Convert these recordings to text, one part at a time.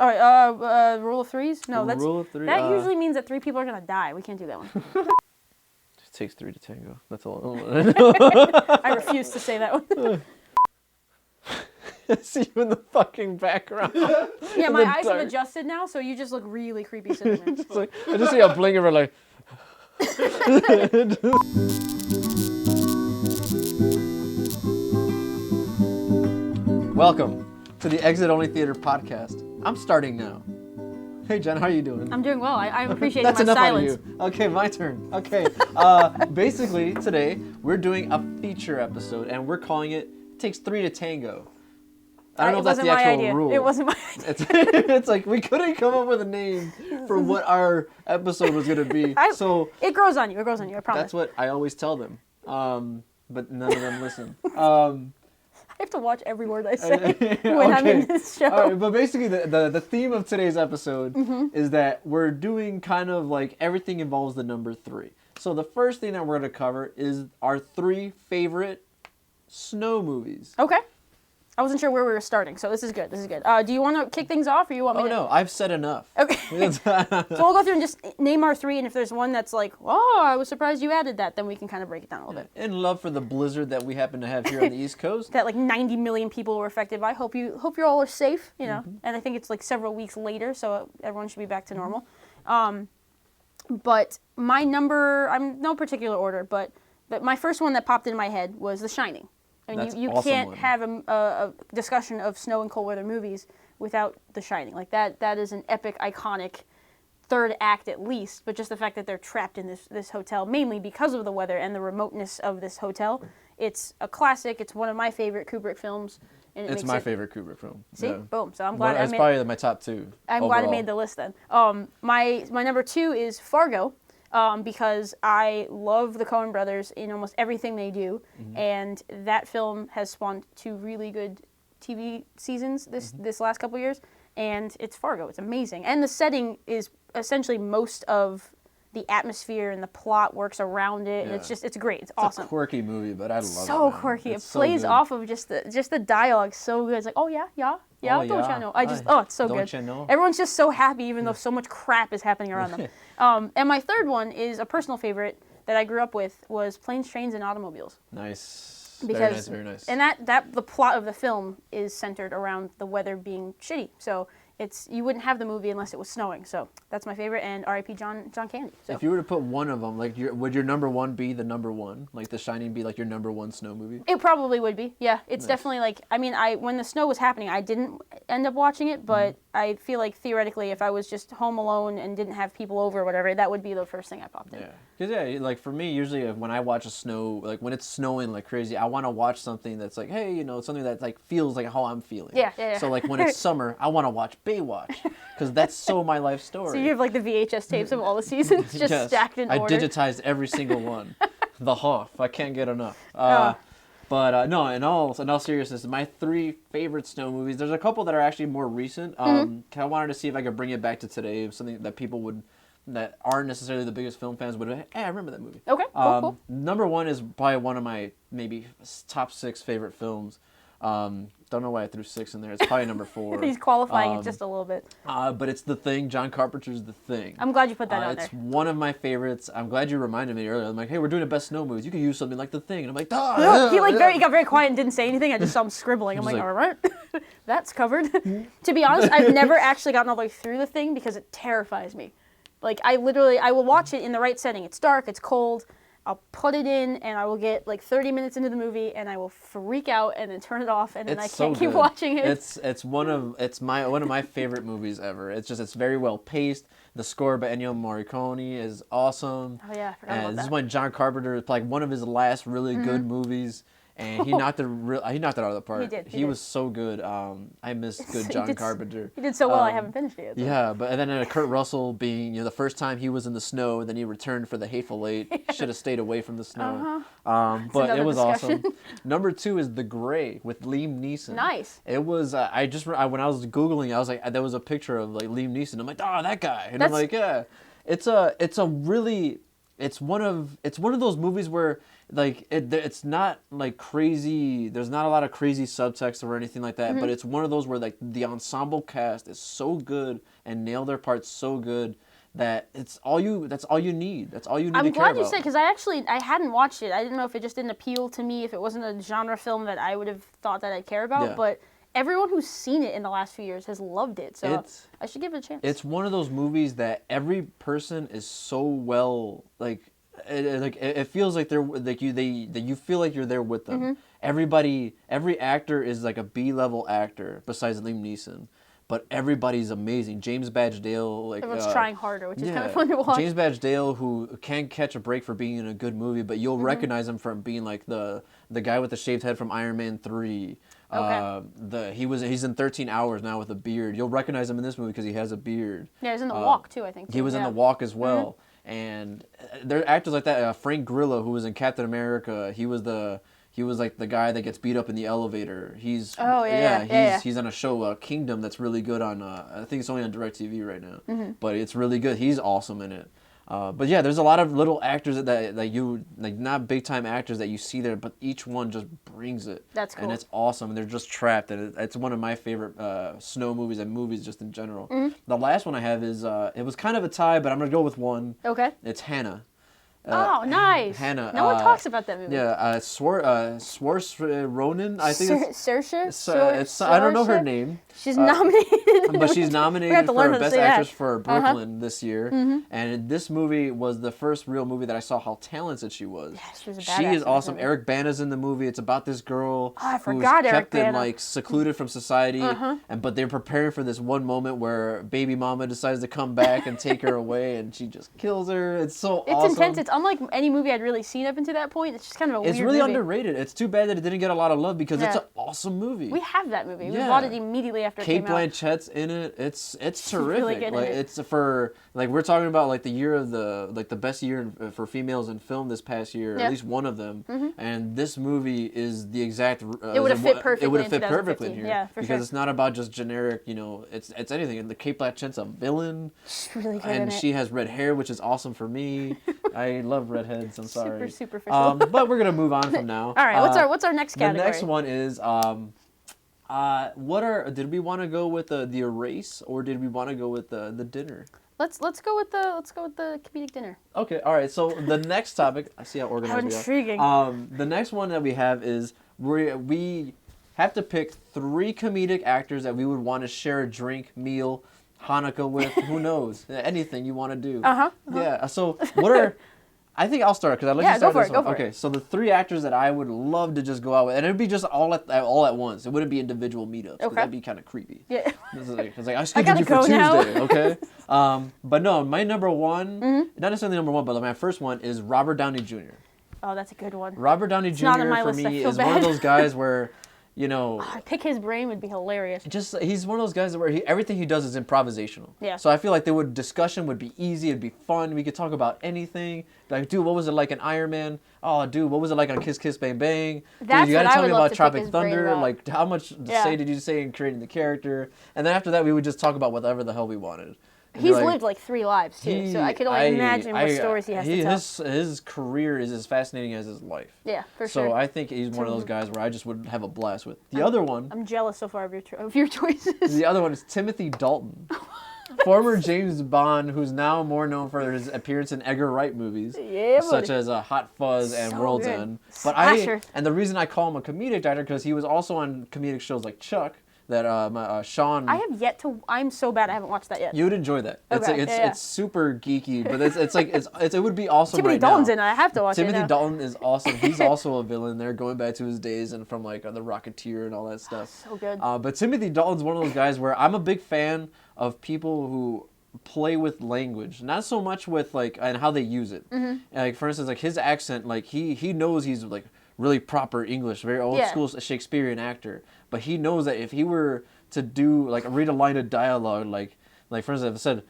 All right, rule of threes? No, that's Rule of three. that usually means that 3 people are gonna die. We can't do that one. It takes 3 to tango. That's all. I refuse to say that one. I see you in the fucking background. Yeah, my eyes have adjusted now, so you just look really creepy sitting there. It's like, I just see a blinker like. Welcome to the Exit Only Theater podcast. I'm starting now. Hey Jen, how are you doing? I'm doing well. I'm appreciating That's my enough silence. out of you. Okay, my turn. Okay. Basically, today we're doing a feature episode, and we're calling it "Takes 3 to Tango." I don't know if that's the actual rule. It wasn't my idea. It's like we couldn't come up with a name for what our episode was gonna be. So it grows on you. It grows on you. I promise. that's what I always tell them. But none of them listen. I have to watch every word I say when I'm in this show. All right, but basically the theme of today's episode is that we're doing kind of like everything involves the number 3. So the first thing that we're going to cover is our 3 favorite snow movies. Okay. I wasn't sure where we were starting, so this is good. This is good. Do you want to kick things off, or you want me to? Oh, no, I've said enough. Okay. So we'll go through and just name our 3, and if there's one that's like, oh, I was surprised you added that, then we can kind of break it down a little bit. In love for the blizzard that we happen to have here on the East Coast. That like 90 million people were affected by. Hope you all are safe, you know. And I think it's like several weeks later, so everyone should be back to normal. But my number, I'm no particular order, but my first one that popped in my head was The Shining. I mean, you awesome can't one. have a discussion of snow and cold weather movies without The Shining. Like that is an epic, iconic third act at least. But just the fact that they're trapped in this hotel, mainly because of the weather and the remoteness of this hotel, it's a classic. It's one of my favorite Kubrick films. And It's my favorite Kubrick film. See, Yeah. boom. So I'm glad. It's probably my top 2. I'm glad I made the list then. My number 2 is Fargo. Because I love the Coen brothers in almost everything they do, and that film has spawned 2 really good TV seasons this last couple years, and it's Fargo. It's amazing, and the setting is essentially most of the atmosphere and the plot works around it, and it's great. It's awesome. It's a quirky movie, but I love it. So quirky. It plays off of just the dialogue so good. It's like, oh yeah, don't you know? It's so good. Don't you know? Everyone's just so happy, even though so much crap is happening around them. And my third one is a personal favorite that I grew up with was Planes, Trains, and Automobiles. Nice. Because, very nice. And that the plot of the film is centered around the weather being shitty. So you wouldn't have the movie unless it was snowing. So that's my favorite, and R.I.P. John Candy. So. If you were to put one of them, like, would your number 1 be the number 1? Like The Shining be like your number 1 snow movie? It probably would be. Yeah, it's definitely like. I mean, when the snow was happening, I didn't end up watching it, but I feel like theoretically, if I was just home alone and didn't have people over or whatever, that would be the first thing I popped in. Yeah, because like for me, usually when I watch like when it's snowing like crazy, I want to watch something that's like, hey, something that like feels like how I'm feeling. Yeah. So like when it's summer, I want to watch Baywatch because that's so my life story. So you have like the VHS tapes of all the seasons just stacked in order. I digitized every single one. The Hoff, I can't get enough. But no, in all seriousness, my 3 favorite snow movies. There's a couple that are actually more recent. I wanted to see if I could bring it back to today, something that people that aren't necessarily the biggest film fans would. Hey, I remember that movie. Okay, cool. Number 1 is probably one of my maybe top 6 favorite films. Don't know why I threw 6 in there. It's probably number 4. He's qualifying it just a little bit. But it's The Thing. John Carpenter's The Thing. I'm glad you put that out there. It's one of my favorites. I'm glad you reminded me earlier. I'm like, hey, we're doing a best snow movies. You could use something like The Thing. And I'm like, He got very quiet and didn't say anything. I just saw him scribbling. I'm like, all right, that's covered. To be honest, I've never actually gotten all the way through The Thing because it terrifies me. Like, I will watch it in the right setting. It's dark, it's cold. I'll put it in, and I will get like 30 minutes into the movie, and I will freak out, and then turn it off, and then I can't keep watching it. It's one of my favorite movies ever. It's very well paced. The score by Ennio Morricone is awesome. Oh yeah, I forgot about that. This is when John Carpenter, like one of his last really good movies. And he knocked it out of the park. He did. He was so good. I miss good John Carpenter. He did so well. I haven't finished it yet. So. Yeah, but and then Kurt Russell being the first time he was in the snow, and then he returned for The Hateful Eight. Should have stayed away from the snow. But it was awesome. Number 2 is The Gray with Liam Neeson. Nice. It was. When I was googling, I was like, there was a picture of like Liam Neeson. I'm like, oh, that guy. And I'm like, yeah. It's a really it's one of those movies where like it's not like crazy. There's not a lot of crazy subtext or anything like that. But it's one of those where like the ensemble cast is so good and nail their parts so good that that's all you need. That's all you need I'm to care glad you about. said, because I hadn't watched it. I didn't know if it just didn't appeal to me, if it wasn't a genre film that I would have thought that I'd care about. Yeah. But everyone who's seen it in the last few years has loved it, so I should give it a chance. It's one of those movies that every person is so well like. It feels like they're like you feel like you're there with them. Every actor is like a B-level actor besides Liam Neeson, but everybody's amazing. James Badge Dale, like Everyone's trying harder, which is kind of fun to watch. James Badge Dale, who can't catch a break for being in a good movie, but you'll recognize him from being like the guy with the shaved head from Iron Man 3. Okay. He's in 13 Hours now with a beard. You'll recognize him in this movie because he has a beard. Yeah, he's in The Walk too, I think. He was in The Walk as well. And there are actors like that. Frank Grillo, who was in Captain America, he was like the guy that gets beat up in the elevator. He's he's on a show Kingdom that's really good on I think it's only on DirecTV right now, but it's really good. He's awesome in it. But yeah, there's a lot of little actors that you like, not big time actors that you see there, but each one just brings it. That's cool. And it's awesome. And they're just trapped. And it's one of my favorite snow movies and movies just in general. The last one I have is it was kind of a tie, but I'm gonna go with one. Okay. It's Hannah. Oh, nice. Hannah. No one talks about that movie. Yeah, Saoirse Ronan, I think Saoirse? I don't know her name. She's nominated. But she's nominated for Best Actress for Uh-huh. Brooklyn this year. And this movie was the first real movie that I saw how talented she was. Yeah, she was a She badass is in awesome. this movie. Eric Bana's in the movie. It's about this girl I who's forgot Eric kept in Bana. like secluded from society, but they're preparing for this one moment where baby mama decides to come back and take her away, and she just kills her. It's so It's awesome. intense. It's unlike any movie I'd really seen up until that point. It's just kind of a weird It's really movie. underrated. It's too bad that it didn't get a lot of love because it's an awesome movie. We have that movie. We Yeah. bought it immediately after it Kate came out. Blanchett's in it. It's terrific. really good in Like it. it's for like we're talking about like the year of the best year for females in film this past year, Yeah. at least one of them. And this movie is the exact. It would have fit perfectly. It would have in fit perfectly in 2015. here. Yeah, for because sure. it's not about just generic. It's anything. And the Kate Blanchett's a villain, She's really good in and it. she has red hair, which is awesome for me. I love redheads. I'm sorry. Super superficial. But we're gonna move on from now. All right, what's our next category? The next one is did we want to go with the erase or did we want to go with the dinner? Let's go with the comedic dinner. Okay, all right. So the next topic, I see how organized How we are. intriguing. The next one that we have is we have to pick 3 comedic actors that we would want to share a drink, meal, Hanukkah with. Who knows? Anything you want to do. Yeah. So what are I think I'll start because I'd like to start go for this it, one. go for it. Okay, so the 3 actors that I would love to just go out with, and it'd be just all at once. It wouldn't be individual meetups. 'Cause Okay. that'd be kind of creepy. Yeah. It's like I scheduled gotta you for go now. Tuesday, okay? But no, my number one, not necessarily number one, but my first one is Robert Downey Jr. Oh, that's a good one. Robert Downey Jr. not on my for list, I me feel is one of bad. those guys where, Pick his brain would be hilarious. he's one of those guys where everything he does is improvisational. Yeah. So I feel like discussion would be easy. It'd be fun. We could talk about anything. Like, dude, what was it like in Iron Man? Oh, dude, what was it like on Kiss Kiss Bang Bang? That's Dude, you gotta what I tell me would love about to pick Tropic his brain Thunder. about. Like, how much Yeah. say did you say in creating the character? And then after that, we would just talk about whatever the hell we wanted. And He's be lived like 3 lives too, so I can only imagine what stories he has to tell. His career is as fascinating as his life. Yeah, for So sure. I think he's one of those guys where I just would have a blast with. The other one, I'm jealous so far of your choices. the other one is Timothy Dalton, former James Bond, who's now more known for his appearance in Edgar Wright movies, Yeah, such buddy. as Hot Fuzz and So World's good. End. Slasher. And the reason I call him a comedic actor because he was also on comedic shows like Chuck. That Sean. I have yet to. I'm so bad. I haven't watched that yet. You would enjoy that. Okay, yeah. It's super geeky, but it would be awesome Timothy right Dalton's now. in it. I have to watch it Timothy now. Dalton is awesome. He's also a villain there, going back to his days and from like the Rocketeer and all that stuff. So good. But Timothy Dalton's one of those guys where I'm a big fan of people who play with language, not so much with like and how they use it. Like for instance, like his accent, like he knows he's like really proper English, very old school Shakespearean actor, but he knows that if he were to do like read a line of dialogue, like for instance, if it said,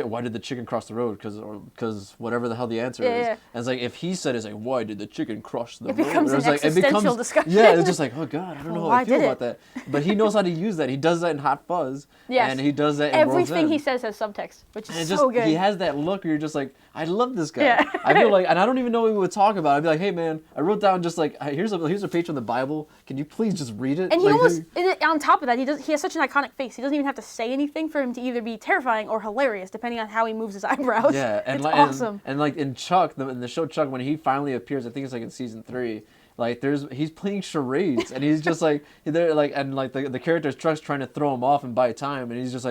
why did the chicken cross the road? Because whatever the hell the answer Yeah, is. yeah. And it's like, if he said it's like, why did the chicken cross the road? becomes Or it's an like, existential discussion. Yeah, it's just like, oh God, I don't know Well, how I why feel did about that. But he knows how to use that. He does that in Hot Fuzz. Yes. And he does that in Everything World's he End. says has subtext, which is And so good. he has that look where you're just like, I love this guy. Yeah. I feel like, and I don't even know what we would talk about. I'd be like, hey man, I wrote down just like, here's a page from the Bible. Can you please just read it? And he Like, almost, on top of that, he has such an iconic face. He doesn't even have to say anything for him to either be terrifying or hilarious, depending on how he moves his eyebrows. Yeah, and it's like, awesome. And like in Chuck, in the show Chuck, when he finally appears, I think it's like in season 3. Like he's playing charades, and he's just like they're like, and like the character's Chuck's trying to throw him off and buy time, and he's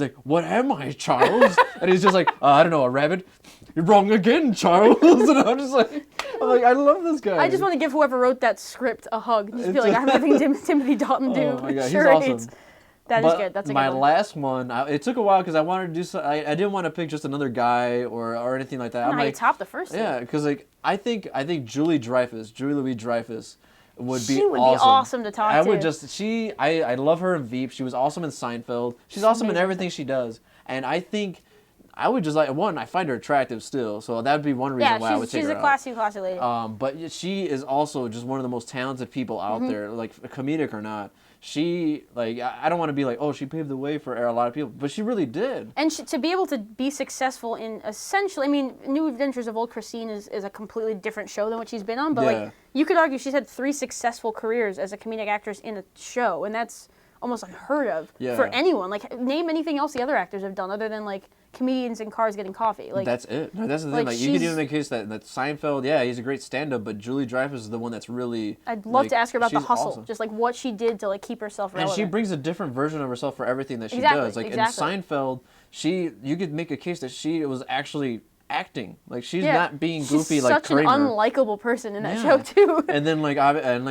like, what am I, Charles? And he's just like, I don't know, a rabbit. You're wrong again, Charles. And I'm like, I love this guy. I just want to give whoever wrote that script a hug. Just be like, I'm having Timothy Dalton do Oh my God, he's charades. awesome. That is good. That's a good my one. last one, it took a while because I wanted to do so. I didn't want to pick just another guy or anything like that. I don't I'm know how you like, top the first two. yeah, because like I think Julie Louis-Dreyfus would be She would awesome. be awesome to talk I to. would just I love her in Veep. She was awesome in Seinfeld. She's awesome in amazing. everything she does. And I think I would just like, one, I find her attractive still, so that would be one reason why I would take she's her a out. classy lady. But she is also just one of the most talented people out there, like comedic or not. She, like, I don't want to be like, oh, she paved the way for a lot of people, but she really did. And to be able to be successful in essentially, I mean, New Adventures of Old Christine is a completely different show than what she's been on, but Yeah. like, you could argue she's had 3 successful careers as a comedic actress in a show, and that's almost unheard of Yeah. for anyone. Like, name anything else the other actors have done other than like comedians in cars getting coffee. Like, That's it. No, that's the thing. like, Like, you could she's- even make a case that Seinfeld, yeah, he's a great stand-up, but Julie Dreyfus is the one that's really. I'd love like, to ask her about the she's hustle, awesome. just like what she did to like keep herself And relevant. she brings a different version of herself for everything that she Exactly, does. Like exactly. in Seinfeld, you could make a case that she was actually acting. Like she's Yeah. not being goofy She's like such Kramer. an unlikable person in that Yeah. show too. And then like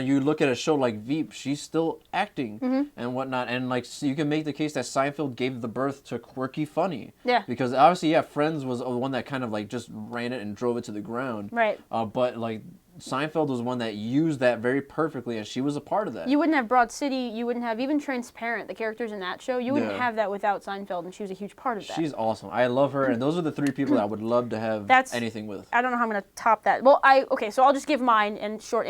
you look at a show like Veep, she's still acting Mm-hmm. and whatnot. And like so you can make the case that Seinfeld gave the birth to quirky funny. Yeah. Because obviously, yeah, Friends was the one that kind of like just ran it and drove it to the ground. Right. But like Seinfeld was one that used that very perfectly, and she was a part of that. You wouldn't have Broad City, you wouldn't have even Transparent, the characters in that show, you wouldn't Yeah. have that without Seinfeld, and she was a huge part of that. She's awesome. I love her, and those are the 3 people that I would love to have That's- anything with. I don't know how I'm going to top that. Well, okay, so I'll just give mine and short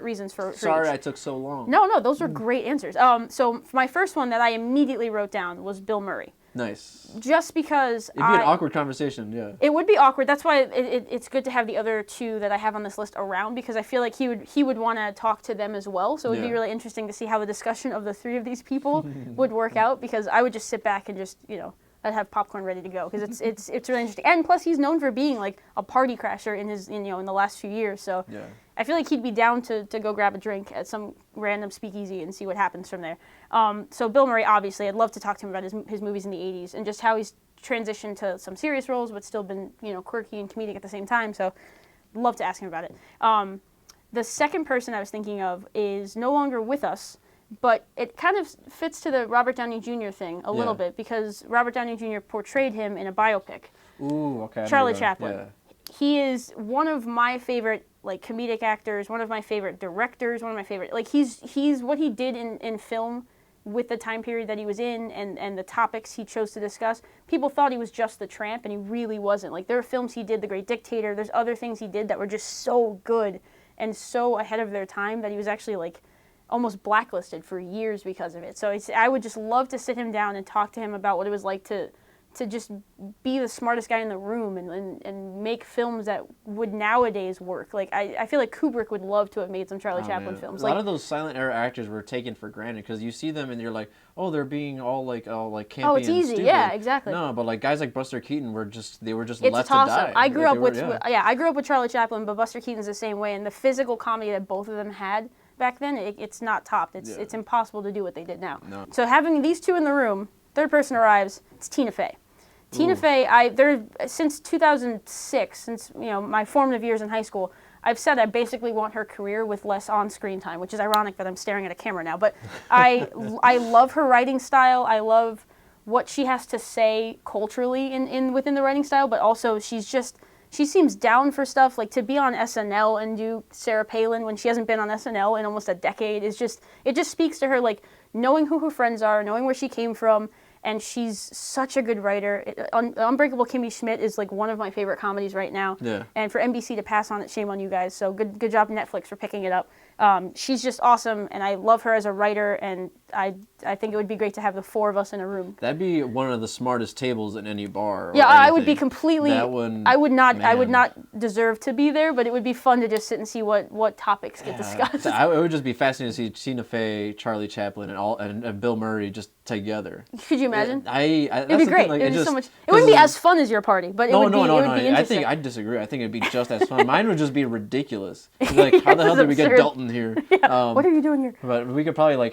reasons for Sorry each. I took so long. No, those were great answers. So my first one that I immediately wrote down was Bill Murray. Nice. Just because It'd be an awkward conversation, yeah. It would be awkward. That's why it's good to have the other 2 that I have on this list around, because I feel like he would want to talk to them as well. So it would be Yeah. really interesting to see how the discussion of the 3 of these people would work out, because I would just sit back and just, I'd have popcorn ready to go, because it's really interesting. And plus he's known for being like a party crasher in the last few years. So Yeah. I feel like he'd be down to go grab a drink at some random speakeasy and see what happens from there. So Bill Murray, obviously, I'd love to talk to him about his movies in the 80s and just how he's transitioned to some serious roles but still been, quirky and comedic at the same time. So love to ask him about it. The second person I was thinking of is no longer with us, but it kind of fits to the Robert Downey Jr. thing a little Yeah. bit, because Robert Downey Jr. portrayed him in a biopic. Ooh, okay. I know Charlie that. Chaplin. Yeah. He is one of my favorite comedic actors, one of my favorite directors, one of my favorite he's what he did in film with the time period that he was in and the topics he chose to discuss. People thought he was just the tramp, and he really wasn't. Like, there are films he did, The Great Dictator, there's other things he did that were just so good and so ahead of their time that he was actually almost blacklisted for years because of it. So I would just love to sit him down and talk to him about what it was like to just be the smartest guy in the room and make films that would nowadays work. Like, I feel like Kubrick would love to have made some Charlie Chaplin Man. films. A lot of those silent era actors were taken for granted because you see them and you're like, oh, they're being all campy Oh, it's and easy. stupid. Yeah, exactly. No, but guys like Buster Keaton were just It's left a to toss-up. die. I grew up with yeah. Charlie Chaplin, but Buster Keaton's the same way, and the physical comedy that both of them had back then, it's not topped. It's impossible to do what they did now. No. So having these 2 in the room, third person arrives. It's Tina Fey. Tina Fey, since 2006, since my formative years in high school, I've said I basically want her career with less on-screen time, which is ironic that I'm staring at a camera now. But I love her writing style. I love what she has to say culturally within the writing style, but also she seems down for stuff. Like, to be on SNL and do Sarah Palin when she hasn't been on SNL in almost a decade it just speaks to her, like, knowing who her friends are, knowing where she came from, and she's such a good writer. Unbreakable Kimmy Schmidt is like one of my favorite comedies right now. Yeah. And for NBC to pass on it, shame on you guys. So good job Netflix for picking it up. She's just awesome, and I love her as a writer, and I think it would be great to have the four of us in a room. That'd be one of the smartest tables in any bar. Or Yeah, I would be anything. completely. That one, I would not man. not deserve to be there, but it would be fun to just sit and see what topics get discussed. It would just be fascinating to see Tina Fey, Charlie Chaplin, and Bill Murray just together. Could you imagine? It'd be great. It'd be so much. It wouldn't be as fun as your party, but it would be interesting. I think I disagree. I think it'd be just as fun. Mine would just be ridiculous. Like, how the hell did we get absurd. Dalton here? What are you doing here? But we could probably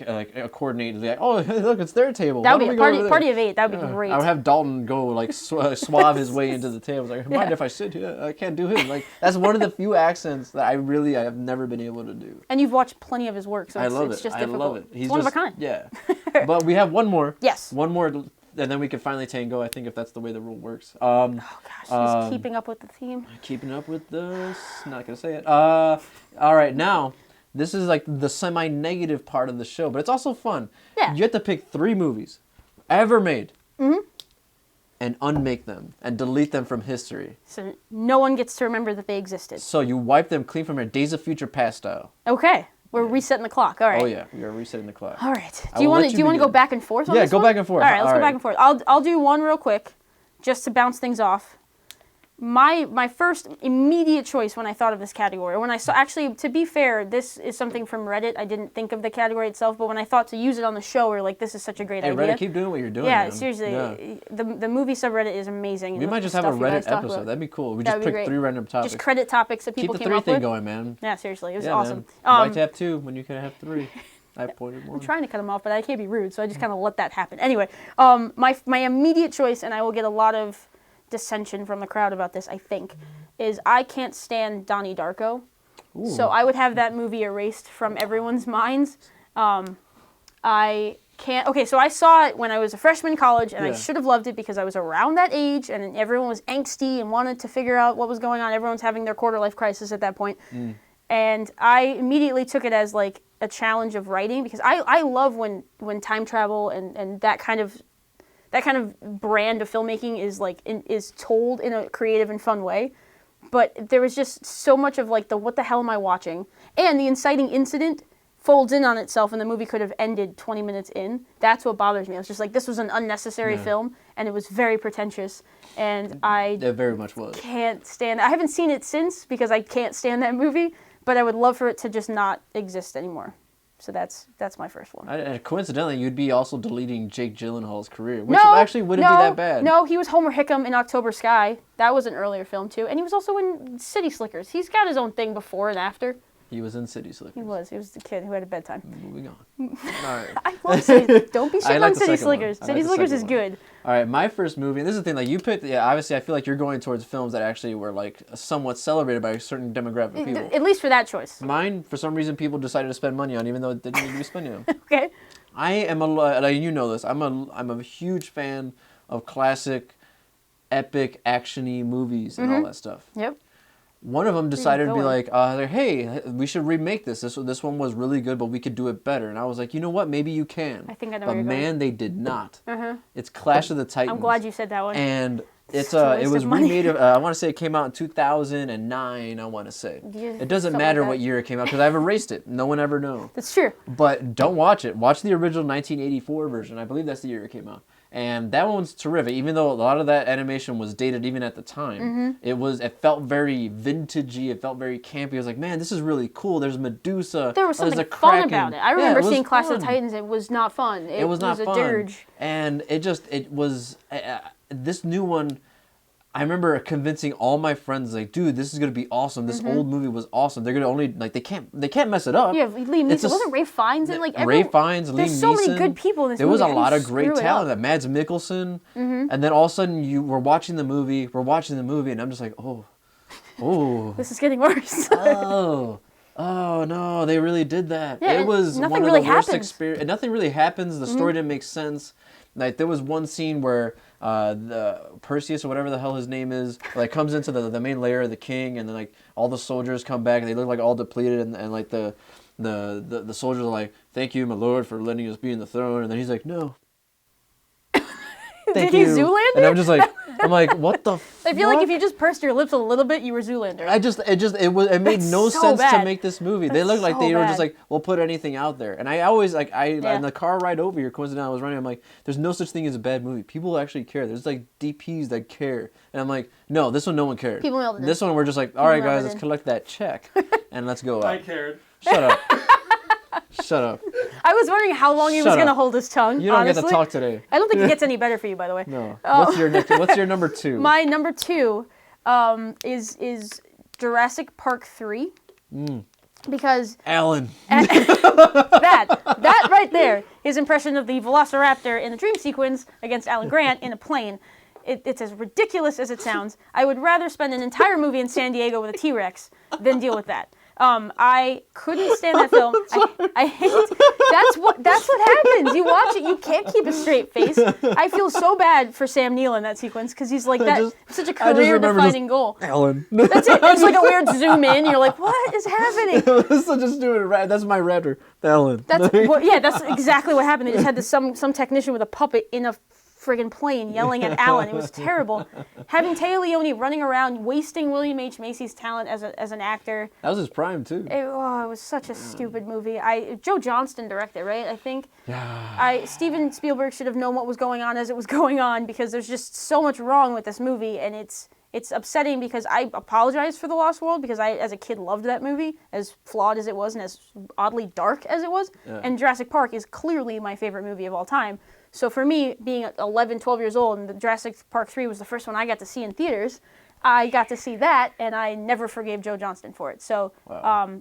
coordinate. Like, oh, look, it's their table. That Why would don't be we a go over party there? of 8. That would be great. I would have Dalton go like suave his way into the table. Like, mind if I sit here? I can't do him. Like, that's one of the few accents that I have never been able to do. And you've watched plenty of his work, so I love it's it. just I difficult. love it. He's It's one just, of a kind. Yeah. But we have one more. Yes. One more, and then we can finally tango. I think if that's the way the rule works. Oh gosh, he's keeping up with the theme. Keeping up with this. Not gonna say it. All right, now this is like the semi-negative part of the show, but it's also fun. Yeah. You have to pick 3 movies ever made, and unmake them and delete them from history. So no one gets to remember that they existed. So you wipe them clean from your Days of Future Past style. Okay, we're resetting the clock. All right. Oh yeah, we are resetting the clock. All right. I Do you will want let to you go begin. back and forth on Yeah, this go one? back and forth. All right, let's All go right. back and forth. I'll do one real quick, just to bounce things off. My first immediate choice when I thought of this category, or when I saw, actually, to be fair, this is something from Reddit. I didn't think of the category itself, but when I thought to use it on the show, we were like, this is such a great Hey, idea. Reddit, keep doing what you're doing. Yeah, man. seriously, Yeah. the movie subreddit is amazing. We and might the just have a stuff you guys Reddit talk episode. about. That'd be cool. We That just would be pick great. 3 random topics. Just credit topics that people Keep the came 3 up thing with. going, man. Yeah, seriously, it was Yeah, awesome. man. Why to have 2 when you can have 3? I pointed one. I'm trying to cut them off, but I can't be rude, so I just kind of let that happen. Anyway, my immediate choice, and I will get a lot of dissension from the crowd about this, I think, is I can't stand Donnie Darko. Ooh. So I would have that movie erased from everyone's minds. I can't. Okay, so I saw it when I was a freshman in college, and I Yeah. should have loved it because I was around that age, and everyone was angsty and wanted to figure out what was going on. Everyone's having their quarter-life crisis at that point. And I immediately took it as like a challenge of writing, because I love when time travel and that kind of brand of filmmaking is like is told in a creative and fun way. But there was just so much of like the what the hell am I watching? And the inciting incident folds in on itself, and the movie could have ended 20 minutes in. That's what bothers me. I was just like, this was an unnecessary film, and it was very pretentious, and It very much was. can't stand. I haven't seen it since because I can't stand that movie, but I would love for it to just not exist anymore. So that's my first one. Coincidentally, you'd be also deleting Jake Gyllenhaal's career, which actually wouldn't be that bad. No, he was Homer Hickam in October Sky. That was an earlier film too, and he was also in City Slickers. He's got his own thing before and after. He was in City Slickers. He was the kid who had a bedtime. Moving on. All right. I love City. Don't be I shitting like on the City second one. Slickers. I like City the Slickers second is one. good. All right, my first movie, and this is the thing, like you picked, yeah, obviously I feel like you're going towards films that actually were like somewhat celebrated by a certain demographic of people. At least for that choice. Mine, for some reason, people decided to spend money on, even though it didn't need to be spending on. Okay. I am like, you know this. I'm a huge fan of classic, epic, actiony movies and all that stuff. Yep. One of them decided to be going? like, hey, we should remake this. This one was really good, but we could do it better. And I was like, you know what? Maybe you can. I think I know But where you're going. man, they did not. It's Clash of the Titans. I'm glad you said that one. And it's Such a it waste was of money. remade. I want to say it came out in 2009. I want to say Yeah, it doesn't something matter like what that. year it came out because I've erased it. No one ever knows. That's true. But don't watch it. Watch the original 1984 version. I believe that's the year it came out. And that one's terrific. Even though a lot of that animation was dated even at the time, it felt very vintagey. It felt very campy. I was like, man, this is really cool. There's Medusa. There was there's something a fun Kraken. about it. I Yeah, remember it was seeing Clash of fun. the Titans. It was not fun. It was not a fun. dirge. And it was this new one. I remember convincing all my friends, like, dude, this is gonna be awesome. This old movie was awesome. They're gonna only like they can't mess it up. Yeah, Liam It's Neeson. a- Wasn't Ray Fiennes in like Ray everyone? Fiennes, Liam There's so Neeson. many good people in this There movie. was a How do you lot of great screw it talent. up? That Mads Mikkelsen, and then all of a sudden we're watching the movie, and I'm just like, oh, This is getting worse. oh no, they really did that. Yeah, It was nothing one of really the worst happens. experience. Nothing really happens. The story didn't make sense. Like there was one scene where the Perseus or whatever the hell his name is, like comes into the main lair of the king, and then like all the soldiers come back, and they look like all depleted, and like the soldiers are like, "Thank you, my lord, for letting us be in the throne," and then he's like, "No." Thank Did he you. Zoolander? And I'm like, what the I feel like if you just pursed your lips a little bit, you were Zoolander. it made That's no so sense bad. to make this movie. They That's looked like so they were just bad. like, we'll put anything out there. And I always like, Yeah. in the car ride over here, coincidentally, I was running, I'm like, there's no such thing as a bad movie. People actually care. There's like DPs that care. And I'm like, no, this one no one cared. People mailed it in. This one we're just like, all right, mailed guys, it let's in. collect that check and let's go I out. cared. Shut up. Shut up. I was wondering how long he was Shut going to up. hold his tongue. You don't honestly. get to talk today. I don't think it gets any better for you, by the way. No. Oh. What's your number 2? My number 2 is Jurassic Park 3. Because Alan. that right there, his impression of the Velociraptor in the dream sequence against Alan Grant in a plane, it's as ridiculous as it sounds. I would rather spend an entire movie in San Diego with a T-Rex than deal with that. I couldn't stand that film. I hate. That's what happens. You watch it, you can't keep a straight face. I feel so bad for Sam Neill in that sequence because he's like such a career-defining goal. Alan. That's it. It's like a weird zoom in. You're like, what is happening? So just do it. That's my raptor. Alan. That's that's exactly what happened. They just had this some technician with a puppet in a friggin' plane yelling at Alan. It was terrible. Having Taya Leone running around wasting William H. Macy's talent as an actor. That was his prime too. It was such a stupid movie. Joe Johnston directed, right? I think. Yeah. Steven Spielberg should have known what was going on as it was going on because there's just so much wrong with this movie, and it's upsetting because I apologize for The Lost World because I, as a kid, loved that movie, as flawed as it was and as oddly dark as it was. Yeah. And Jurassic Park is clearly my favorite movie of all time. So for me, being 11, 12 years old, and the Jurassic Park 3 was the first one I got to see in theaters, I got to see that, and I never forgave Joe Johnston for it. So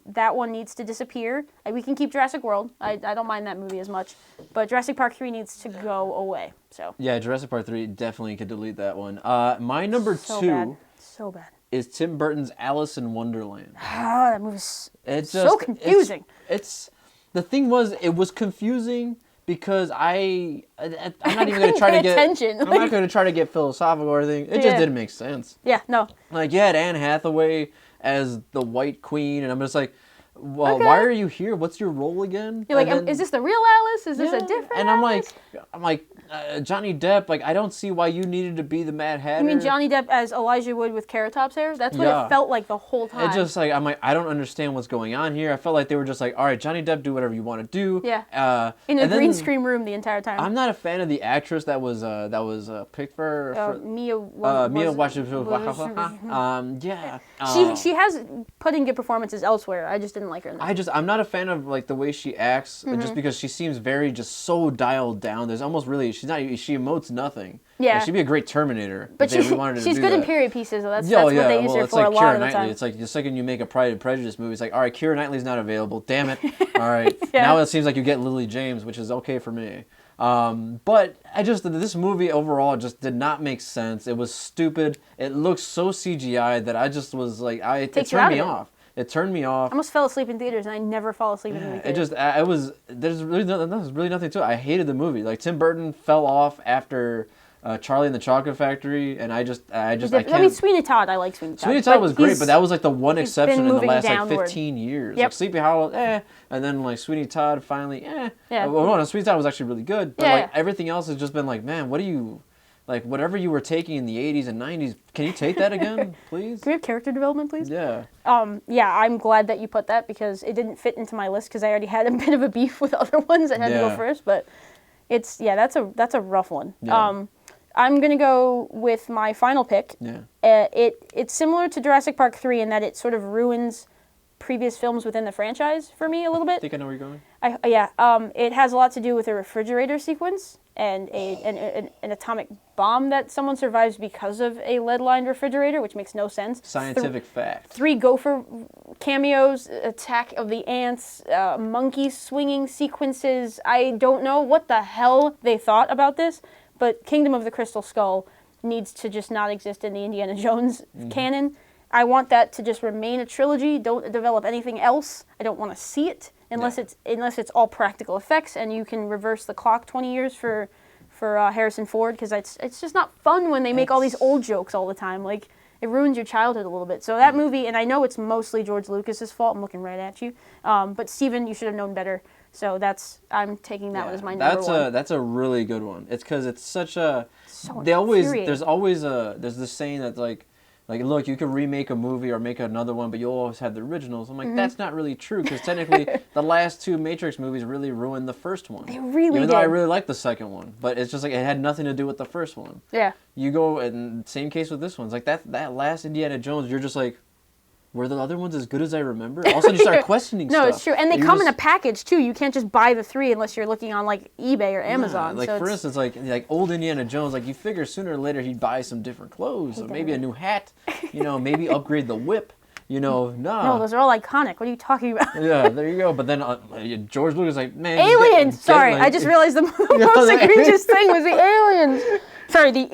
that one needs to disappear. We can keep Jurassic World. I don't mind that movie as much. But Jurassic Park 3 needs to go away. So Yeah, Jurassic Park 3 definitely could delete that one. My number so 2 bad. So bad. is Tim Burton's Alice in Wonderland. Ah, that movie's It's so confusing. It's the thing was, it was confusing because I'm not even going to couldn't try pay to get attention. I'm not going to try to get philosophical or anything. It Yeah. just didn't make sense. Yeah, no. Like, you had Anne Hathaway as the White Queen, and I'm just like, well, Okay. why are you here? What's your role again? You're like, And then- is this the real Alice? Is this a Yeah. different And I'm Alice? like, Johnny Depp, like, I don't see why you needed to be the Mad Hatter. You mean Johnny Depp as Elijah Wood with Carrot Top's hair? That's what Yeah. it felt like the whole time. It just like, I'm like, I don't understand what's going on here. I felt like they were just like, all right, Johnny Depp, do whatever you want to do. Yeah. In a and then green screen room the entire time. I'm not a fan of the actress that was picked for Mia Mia Wasikowska. yeah. She has put in good performances elsewhere. I just didn't like her in that. I'm not a fan of like the way she acts, just because she seems very just so dialed down. There's almost really she emotes nothing. Yeah. Like, she'd be a great Terminator. But if they wanted to she's do good in that. period pieces. So that's Yeah, what they use her it's for like a lot Keira of the Knightley. time. It's like the second you make a Pride and Prejudice movie, it's like, all right, Keira Knightley's not available. Damn it. All right. Yeah. Now it seems like you get Lily James, which is okay for me. But this movie overall just did not make sense. It was stupid. It looked so CGI that I just was like, it Takes you turned out me of it. off. It turned me off. I almost fell asleep in theaters, and I never fall asleep in movie It theaters. just, it was, there's really nothing to it. I hated the movie. Like, Tim Burton fell off after Charlie and the Chocolate Factory, and I can't. I mean, Sweeney Todd. I like Sweeney Todd. Sweeney Todd was great, he's- but that was like the one he's exception been in the moving last downward. like 15 years. Yep. Like Sleepy Hollow, and then like Sweeney Todd finally, Yeah. Well, no, Sweeney Todd was actually really good, but Yeah, like yeah. everything else has just been like, man, what do you, like whatever you were taking in the 80s and 90s, can you take that again, please? Can we have character development, please? Yeah. Yeah, I'm glad that you put that because it didn't fit into my list because I already had a bit of a beef with other ones that had to Yeah. go first. But that's a rough one. Yeah. I'm gonna go with my final pick. Yeah. It's similar to Jurassic Park 3 in that it sort of ruins previous films within the franchise for me a little I bit. think I know where you're going. It has a lot to do with a refrigerator sequence and an atomic bomb that someone survives because of a lead-lined refrigerator, which makes no sense. Scientific fact. 3 gopher cameos, Attack of the Ants, monkey swinging sequences. I don't know what the hell they thought about this, but Kingdom of the Crystal Skull needs to just not exist in the Indiana Jones canon. I want that to just remain a trilogy. Don't develop anything else. I don't want to see it unless it's all practical effects and you can reverse the clock 20 years for Harrison Ford because it's just not fun when they make all these old jokes all the time. Like, it ruins your childhood a little bit. So that movie, and I know it's mostly George Lucas's fault. I'm looking right at you. But Steven, you should have known better. So I'm taking that one as my number that's one. that's a really good one. It's because it's such a So there's infuriating. always there's this saying that's like look, you could remake a movie or make another one, but you'll always have the originals. I'm like, that's not really true, because technically the last two Matrix movies really ruined the first one. They really Even though I did. really liked the second one, but it's just like it had nothing to do with the first one. Yeah. You go, and same case with this one. It's like that last Indiana Jones, you're just like, were the other ones as good as I remember? All of a sudden you start questioning No, stuff. it's true. And they You're come in a just- package, too. You can't just buy the 3 unless you're looking on, like, eBay or Amazon. Like, so for it's- instance, like old Indiana Jones, like you figure sooner or later he'd buy some different clothes, or maybe a new hat, maybe upgrade the whip, No, those are all iconic. What are you talking about? Yeah, there you go. But then George Lucas like, man, just Aliens! get, Sorry, like- I just realized the most the- egregious thing was the aliens. Sorry, the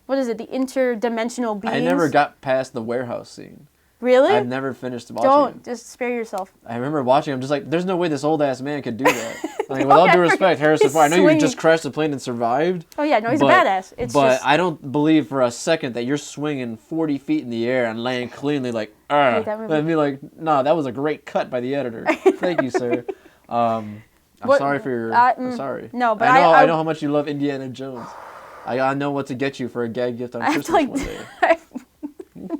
interdimensional beings. I never got past the warehouse scene. Really? I've never finished watching Don't. it. Just spare yourself. I remember watching him, just like, there's no way this old ass man could do that. Like, with all due respect, Harrison He's Ford, I know you swinging. just crashed the plane and survived. Oh, yeah, no, he's but, a badass. It's but just... I don't believe for a second that you're swinging 40 feet in the air and landing cleanly like, hate that movie. I'd be like, no, that was a great cut by the editor. Thank you, sir. I'm What- sorry for your. I- I'm sorry. no, but I know how much you love Indiana Jones. I know what to get you for a gag gift on I have to, Christmas like... one day.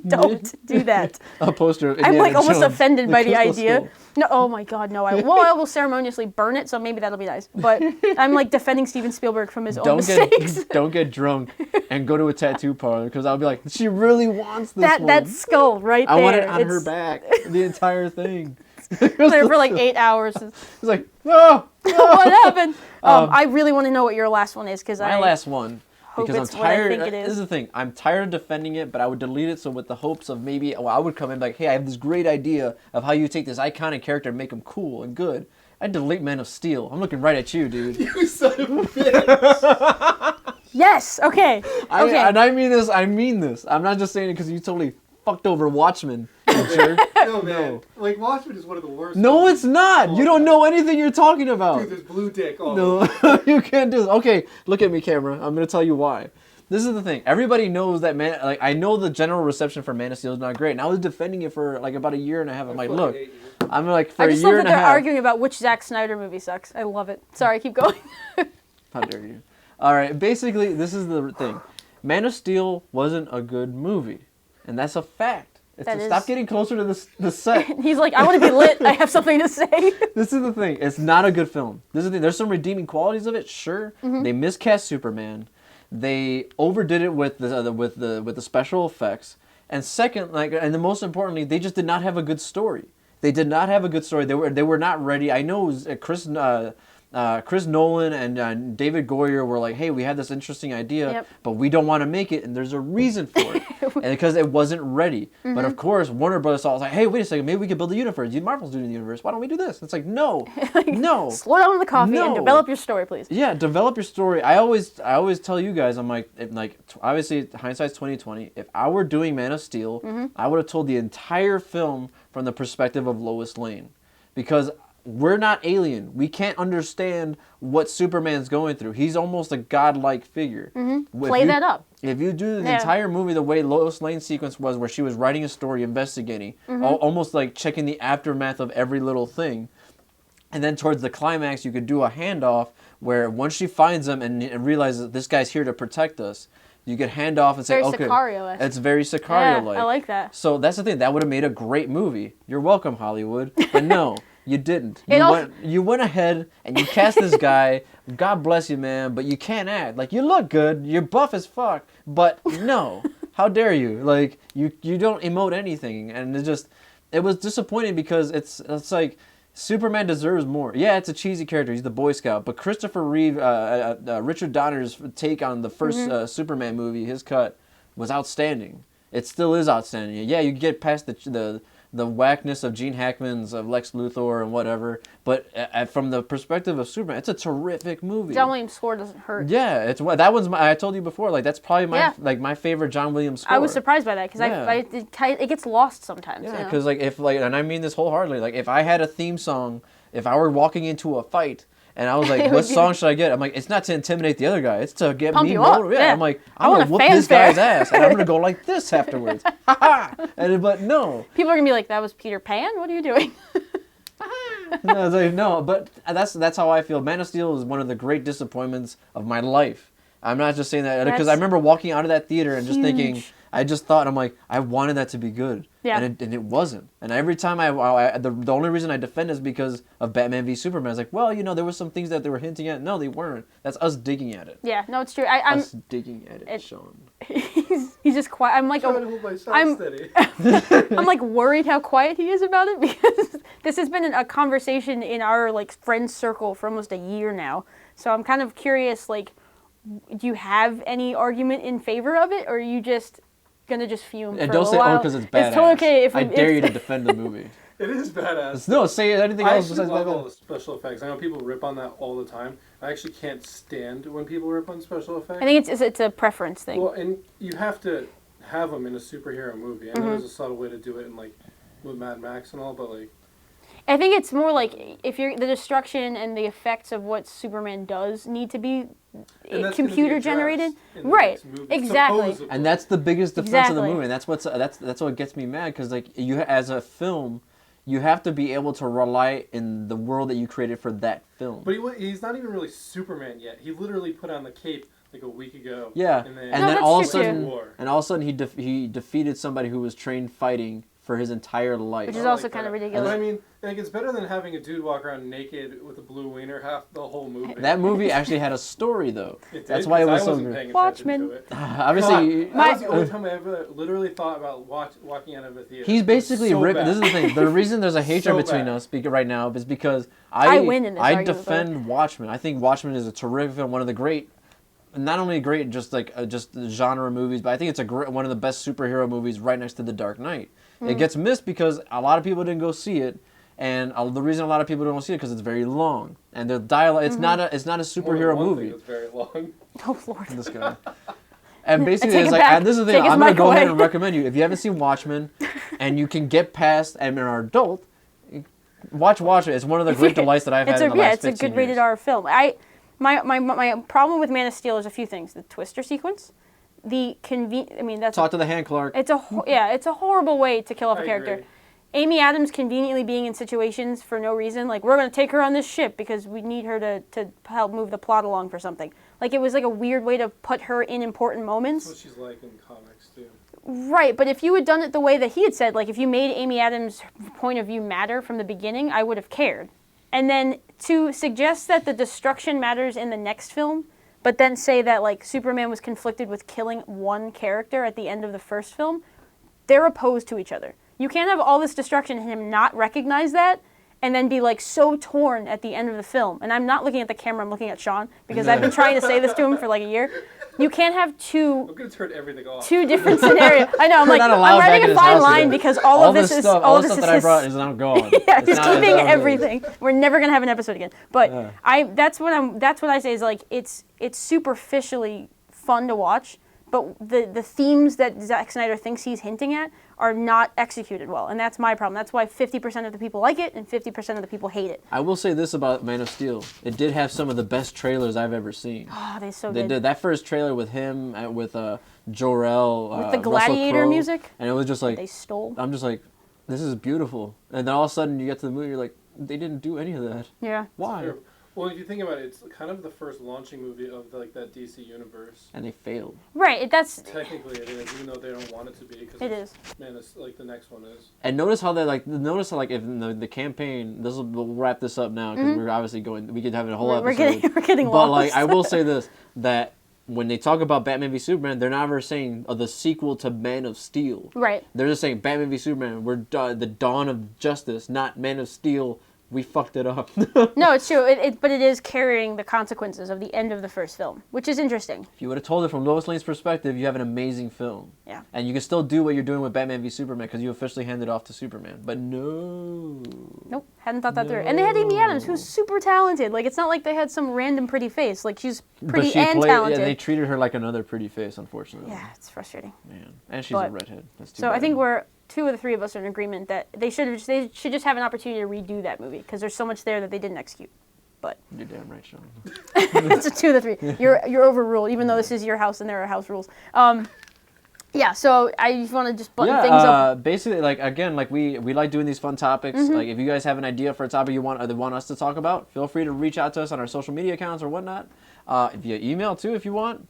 Don't do that. A poster of I'm Indiana like almost Jones, offended by the Crystal idea. Skull. No, oh my God, no. I will ceremoniously burn it, so maybe that'll be nice. But I'm like defending Steven Spielberg from his own mistakes. Don't get drunk and go to a tattoo parlor, because I'll be like, she really wants this one. that skull right there. I want it on her It's back, the entire thing. there for like 8 hours. It's like, oh, What happened? I really want to know what your last one is because my last one. hope Because I'm it's what I tired. think it This is is. the thing. I'm tired of defending it, but I would delete it. So with the hopes of maybe, I would come in like, hey, I have this great idea of how you take this iconic character and make him cool and good. I'd delete Man of Steel. I'm looking right at you, dude. You son of a bitch. Yes. Okay. Okay. And I mean this. I mean this. I'm not just saying it because you totally fucked over Watchmen, you jerk. No, man. Like, Watchmen is one of the worst. No, movies. it's not. You don't know anything you're talking about. Dude, there's blue dick. Oh, No, you can't do this. Okay, look at me, camera. I'm gonna tell you why. This is the thing. Everybody knows that I know the general reception for Man of Steel is not great. And I was defending it for like about a year and a half. I'm like, fucking look, hate you. I'm like for I a just love year that and a they're half. arguing about which Zack Snyder movie sucks. I love it. Sorry, keep going. How dare you? All right, basically, this is the thing. Man of Steel wasn't a good movie, and that's a fact. Stop getting closer to the set. He's like, I want to be lit. I have something to say. This is the thing. It's not a good film. This is the thing. There's some redeeming qualities of it, sure. Mm-hmm. They miscast Superman. They overdid it with the special effects. And second, and the most importantly, they just did not have a good story. They did not have a good story. They were not ready. I know Chris Nolan and David Goyer were like, hey, we had this interesting idea, Yep. but we don't want to make it, and there's a reason for it. And because it wasn't ready. But Mm-hmm. of course, Warner Brothers saw it was like, hey, wait a second, maybe we could build a universe. Marvel's doing the universe. Why don't we do this? It's like, no, no. Slow down on the coffee and No. develop your story, please. Yeah, develop your story. I always tell you guys, I'm like, obviously hindsight's 2020. If I were doing Man of Steel, Mm-hmm. I would have told the entire film from the perspective of Lois Lane, because we're not alien. We can't understand what Superman's going through. He's almost a godlike figure. Play that up. If you do the Yeah. entire movie the way Lois Lane's sequence was, where she was writing a story, investigating, almost like checking the aftermath of every little thing, and then towards the climax, you could do a handoff where once she finds him and realizes that this guy's here to protect us, you could hand off and say, Very okay, Sicario-esque. it's very Yeah, Sicario-like. I like that. So that's the thing. That would have made a great movie. You're welcome, Hollywood. But no, you didn't. It al- You went ahead and you cast this guy. God bless you, man. But you can't act. Like, you look good. You're buff as fuck. But no. How dare you? Like, you don't emote anything. And it was disappointing because it's like, Superman deserves more. Yeah, it's a cheesy character. He's the Boy Scout. But Christopher Reeve, Richard Donner's take on the first Superman movie, his cut, was outstanding. It still is outstanding. Yeah, you get past the whackness of Gene Hackman's of Lex Luthor and whatever. But from the perspective of Superman, it's a terrific movie. John Williams' score doesn't hurt. Yeah, that one's I told you before. Like, that's probably Yeah. my favorite John Williams score. I was surprised by that because Yeah. it gets lost sometimes. Yeah, you know? because and I mean this wholeheartedly. Like, if I had a theme song, if I were walking into a fight and I was like, It what would be- song should I get? I'm like, it's not to intimidate the other guy. It's to get Pump me you up, motivated. yeah. I'm like, I I'm want gonna a whoop this fanfare. guy's ass, and I'm gonna go like this afterwards. Ha ha! But no. People are gonna be like, "That was Peter Pan. What are you doing?" No, it's like, no, but that's how I feel. Man of Steel is one of the great disappointments of my life. I'm not just saying that because I That's remember walking out of that theater and just thinking, huge. I just thought, I'm like, I wanted that to be good. Yeah. And it wasn't. And every time the only reason I defend is because of Batman v Superman. I was like, well, there were some things that they were hinting at. No, they weren't. That's us digging at it. Yeah, no, it's true. I'm Us digging at it, Sean. he's just quiet. I'm like Trying to hold my I'm- steady. I'm like worried how quiet he is about it because this has been a conversation in our like friend circle for almost a year now. So I'm kind of curious, like, do you have any argument in favor of it, or are you just gonna just fume? And for don't a say, while? oh, because it's badass. It's totally okay if I we- dare if- you to defend the movie. It is badass. No, say anything I else actually besides love all Batman. the special effects. I know people rip on that all the time. I actually can't stand when people rip on special effects. I think it's a preference thing. Well, and you have to have them in a superhero movie. I know Mm-hmm. there's a subtle way to do it in like with Mad Max and all, but like I think it's more like if you're the destruction and the effects of what Superman does need to be and that's gonna be computer generated, addressed in the right? next movie, Exactly. supposedly. And that's the biggest defense of the Exactly. movie. And that's what gets me mad because like you as a film, you have to be able to rely in the world that you created for that film. But he's not even really Superman yet. He literally put on the cape like a week ago. Yeah, and No, then, that's all of a true, too. sudden, War. and all of a sudden he defeated somebody who was trained fighting for his entire life. Which is I also like kind of that. ridiculous. But I mean, like it's better than having a dude walk around naked with a blue wiener half the whole movie. That movie actually had a story though. It That's did, why it 'cause was I so wasn't good. paying attention Watchmen. to it. Obviously, God, that was the only time I ever literally thought about walking out of a theater. he's It was basically so ripping. bad. This is the thing. The reason there's a hatred So between bad. us right now is because I win in this I argument, defend Watchmen. I think Watchmen is a terrific film, one of the great, not only great just just the genre movies, but I think it's one of the best superhero movies right next to The Dark Knight. Mm. It gets missed because a lot of people didn't go see it. And the reason a lot of people don't see it because it's very long and the dialogue. It's not a More than superhero one movie. thing that's very long. Oh Lord. This guy. And basically, Take it's it like back. this is the Take thing. his I'm gonna mic go ahead away. and recommend you if you haven't seen Watchmen, and you can get past and are an adult, watch Watchmen. It's one of the great delights that I've had in the last it's a 15 good rated years. R film. My problem with Man of Steel is a few things: the Twister sequence, I mean, that's Talk to the hand, Clark. it's a horrible way to kill off a I character. agree. Amy Adams conveniently being in situations for no reason, like we're gonna take her on this ship because we need her to help move the plot along for something. Like it was like a weird way to put her in important moments. That's what she's like in comics too. Right, but if you had done it the way that he had said, like if you made Amy Adams' point of view matter from the beginning, I would have cared. And then to suggest that the destruction matters in the next film, but then say that like Superman was conflicted with killing one character at the end of the first film, they're opposed to each other. You can't have all this destruction and him not recognize that and then be like so torn at the end of the film. And I'm not looking at the camera, I'm looking at Sean because I've been trying to say this to him for like a year. You can't have I'm gonna turn everything off. two different scenarios. I know. I'm like, not allowed I'm back writing in a his fine house line again. because all of this is stuff, all all of the this stuff is that I his. brought is now gone. Yeah, It's he's not- it's keeping not- everything. We're never gonna have an episode again. But Yeah. that's what I say is like it's superficially fun to watch, but the themes that Zack Snyder thinks he's hinting at are not executed well, and that's my problem. That's why 50% of the people like it and 50% of the people hate it. I will say this about Man of Steel: it did have some of the best trailers I've ever seen. Oh, they're so They good. did that first trailer with him, with Jor-El, With the Russell Gladiator Crowe, music and it was just like they stole. I'm just like, this is beautiful. And then all of a sudden you get to the movie, you're like, they didn't do any of that. Yeah. Why? Sure. Well, if you think about it, it's kind of the first launching movie of like that DC universe. And they failed. Right. That's Technically, it is, even though they don't want it to be. Cause it is. Man, it's like the next one is. And notice how they notice how if in the campaign, we'll wrap this up now because we're obviously we could have a whole We're episode. getting we're getting But lost. like I will say this, that when they talk about Batman v Superman, they're not ever saying the sequel to Man of Steel. Right. They're just saying Batman v Superman. We're the dawn of justice, not Man of Steel. We fucked it up. No, it's true. But it is carrying the consequences of the end of the first film, which is interesting. If you would have told it from Lois Lane's perspective, you have an amazing film. Yeah. And you can still do what you're doing with Batman v Superman because you officially handed off to Superman. But no. Nope, hadn't thought that through. And they had Amy Adams, who's super talented. Like, it's not like they had some random pretty face. Like, she's pretty and talented. Yeah, they treated her like another pretty face, unfortunately. Yeah, it's frustrating. Man. And she's But- a redhead. That's too So I bad. think two of the three of us are in agreement that they should just have an opportunity to redo that movie because there's so much there that they didn't execute. But You're damn right, Sean. it's a two of the three. You're overruled, even though this is your house and there are house rules. Yeah, so I just want to just button things up. Basically, like again, like we like doing these fun topics. Like if you guys have an idea for a topic you want us to talk about, feel free to reach out to us on our social media accounts or whatnot, via email too if you want.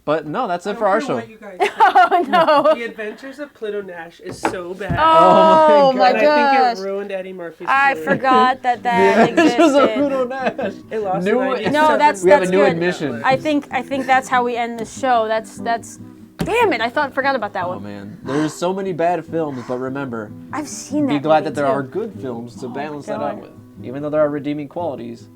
But no, that's it for our show. Oh no! The Adventures of Pluto Nash is so bad. Oh my and I gosh! think it ruined Eddie Murphy's I career. forgot that Just a existed. Pluto Nash. It lost New- in 97. No, We have a that's new good. admission. I think that's how we end the show. That's. Damn it! Forgot about that Oh one. man, there's so many bad films, but remember, I've seen that. be glad movie, that there too. are good films to balance that out God. with. Even though there are redeeming qualities,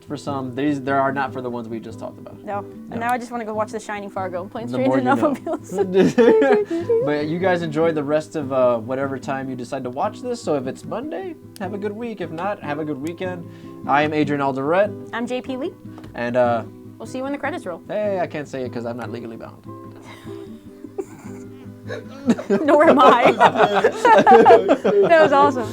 for some, there are not for the ones we just talked about. No. And now I just want to go watch The Shining, Fargo, and Planes, The Trains, more and you know. Automobiles. But you guys enjoy the rest of whatever time you decide to watch this. So if it's Monday, have a good week. If not, have a good weekend. I am Adrian Alderette, I'm JP Lee. and We'll see you when the credits roll. hey, I can't say it because I'm not legally bound. Nor am I. That was awesome.